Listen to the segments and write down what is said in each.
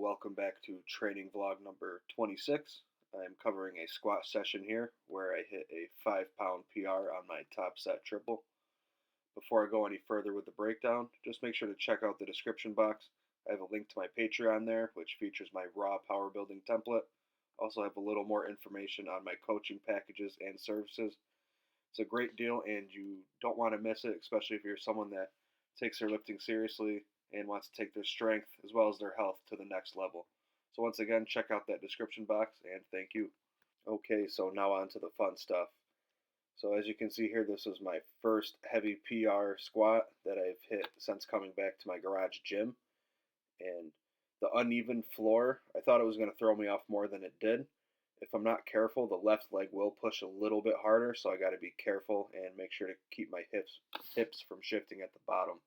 welcome back to training vlog number 26. I'm covering a squat session here where I hit a 5 pound PR on my top set triple. Before I go any further with the breakdown, just make sure to check out the description box. I have a link to my Patreon there, which features my raw power building template. Also have a little more information on my coaching packages and services. It's a great deal and you don't want to miss it, especially if you're someone that takes their lifting seriously and wants to take their strength as well as their health to the next level. So once again, check out that description box and thank you. Okay, so now on to the fun stuff. So as you can see here, this is my first heavy PR squat that I've hit since coming back to my garage gym. And the uneven floor, I thought it was going to throw me off more than it did. If I'm not careful, the left leg will push a little bit harder, so I got to be careful and make sure to keep my hips from shifting at the bottom.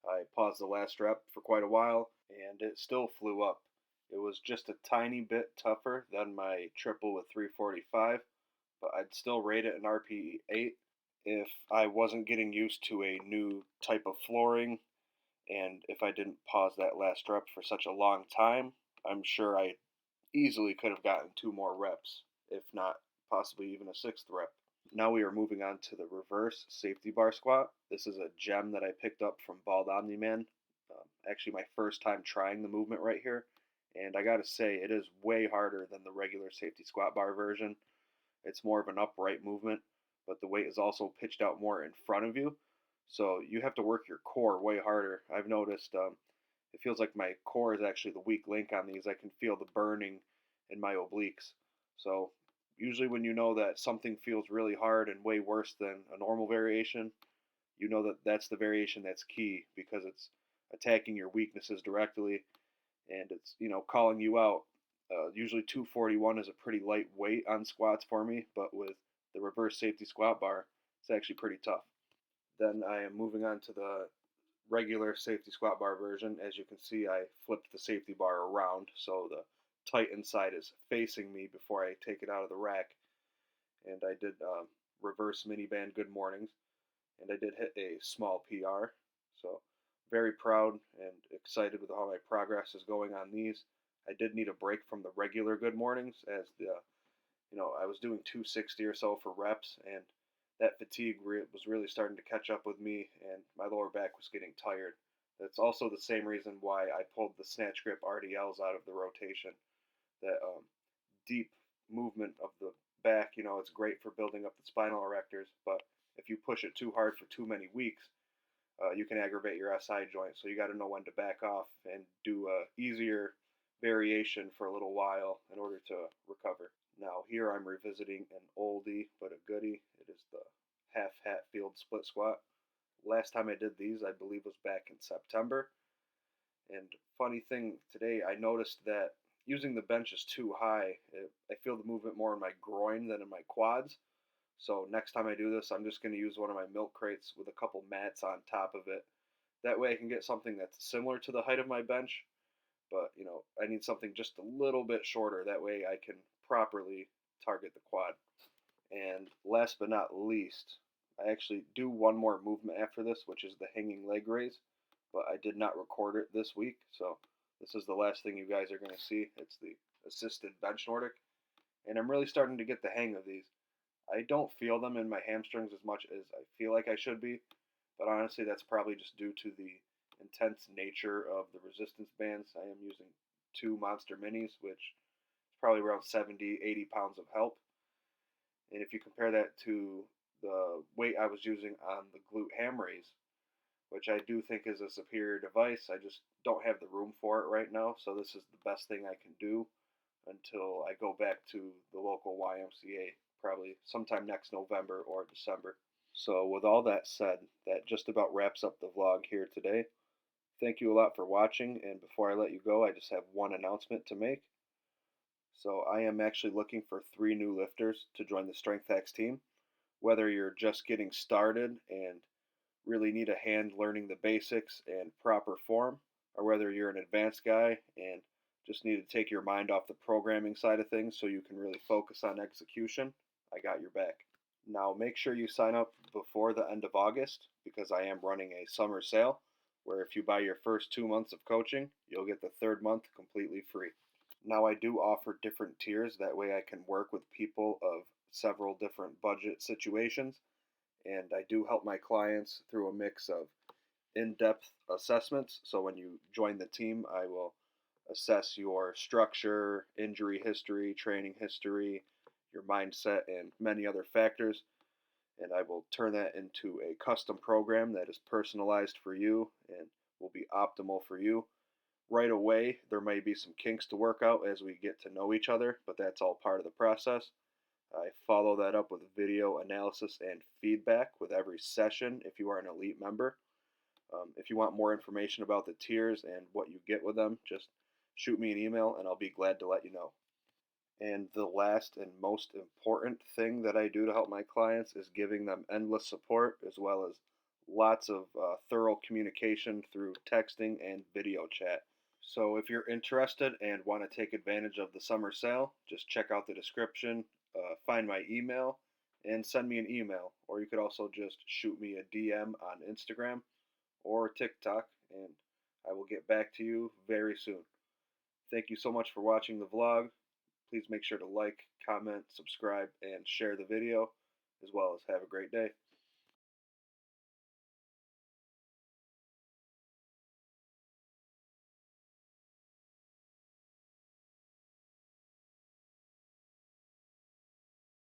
I paused the last rep for quite a while, and it still flew up. It was just a tiny bit tougher than my triple with 345, but I'd still rate it an RPE 8 if I wasn't getting used to a new type of flooring, and if I didn't pause that last rep for such a long time. I'm sure I easily could have gotten 2 more reps, if not possibly even a 6th rep. Now we are moving on to the reverse safety bar squat. This is a gem that I picked up from Bald Omni-Man. Actually my first time trying the movement right here. And I gotta say, it is way harder than the regular safety squat bar version. It's more of an upright movement, but the weight is also pitched out more in front of you. So you have to work your core way harder. I've noticed it feels like my core is actually the weak link on these. I can feel the burning in my obliques. So usually when you know that something feels really hard and way worse than a normal variation, you know that that's the variation that's key because it's attacking your weaknesses directly and it's, calling you out. Usually 241 is a pretty light weight on squats for me, but with the reverse safety squat bar, it's actually pretty tough. Then I am moving on to the regular safety squat bar version. As you can see, I flipped the safety bar around so the tightened side is facing me before I take it out of the rack. And I did reverse mini band good mornings, and I did hit a small PR. So very proud and excited with how my progress is going on these. I did need a break from the regular good mornings as I was doing 260 or so for reps, and that fatigue was really starting to catch up with me, and my lower back was getting tired. That's also the same reason why I pulled the snatch grip RDLs out of the rotation. That deep movement of the back, it's great for building up the spinal erectors, but if you push it too hard for too many weeks, you can aggravate your SI joint. So you got to know when to back off and do a easier variation for a little while in order to recover. Now here I'm revisiting an oldie but a goodie. It is the half Hatfield split squat. Last time I did these, I believe, was back in September. And funny thing, today I noticed that using the bench is too high. I feel the movement more in my groin than in my quads. So next time I do this, I'm just going to use one of my milk crates with a couple mats on top of it. That way I can get something that's similar to the height of my bench, but I need something just a little bit shorter. That way I can properly target the quad. And last but not least, I actually do one more movement after this, which is the hanging leg raise, but I did not record it this week, so this is the last thing you guys are going to see. It's the assisted bench Nordic, and I'm really starting to get the hang of these. I don't feel them in my hamstrings as much as I feel like I should be, but honestly that's probably just due to the intense nature of the resistance bands. I am using 2 Monster Minis, which is probably around 70, 80 pounds of help. And if you compare that to the weight I was using on the glute ham raise, which I do think is a superior device, I just don't have the room for it right now. So this is the best thing I can do until I go back to the local YMCA, probably sometime next November or December. So with all that said, that just about wraps up the vlog here today. Thank you a lot for watching, and before I let you go, I just have one announcement to make. So I am actually looking for 3 new lifters to join the Strength Hacks team. Whether you're just getting started and really need a hand learning the basics and proper form, or whether you're an advanced guy and just need to take your mind off the programming side of things so you can really focus on execution, I got your back. Now make sure you sign up before the end of August because I am running a summer sale. where if you buy your first 2 months of coaching, you'll get the third month completely free. Now, I do offer different tiers. That way, I can work with people of several different budget situations. And I do help my clients through a mix of in depth assessments. So, when you join the team, I will assess your structure, injury history, training history, your mindset, and many other factors. And I will turn that into a custom program that is personalized for you and will be optimal for you. Right away, there may be some kinks to work out as we get to know each other, but that's all part of the process. I follow that up with video analysis and feedback with every session if you are an elite member. If you want more information about the tiers and what you get with them, just shoot me an email and I'll be glad to let you know. And the last and most important thing that I do to help my clients is giving them endless support as well as lots of thorough communication through texting and video chat. So if you're interested and want to take advantage of the summer sale, just check out the description, find my email, and send me an email. Or you could also just shoot me a DM on Instagram or TikTok, and I will get back to you very soon. Thank you so much for watching the vlog. Please make sure to like, comment, subscribe, and share the video, as well as have a great day.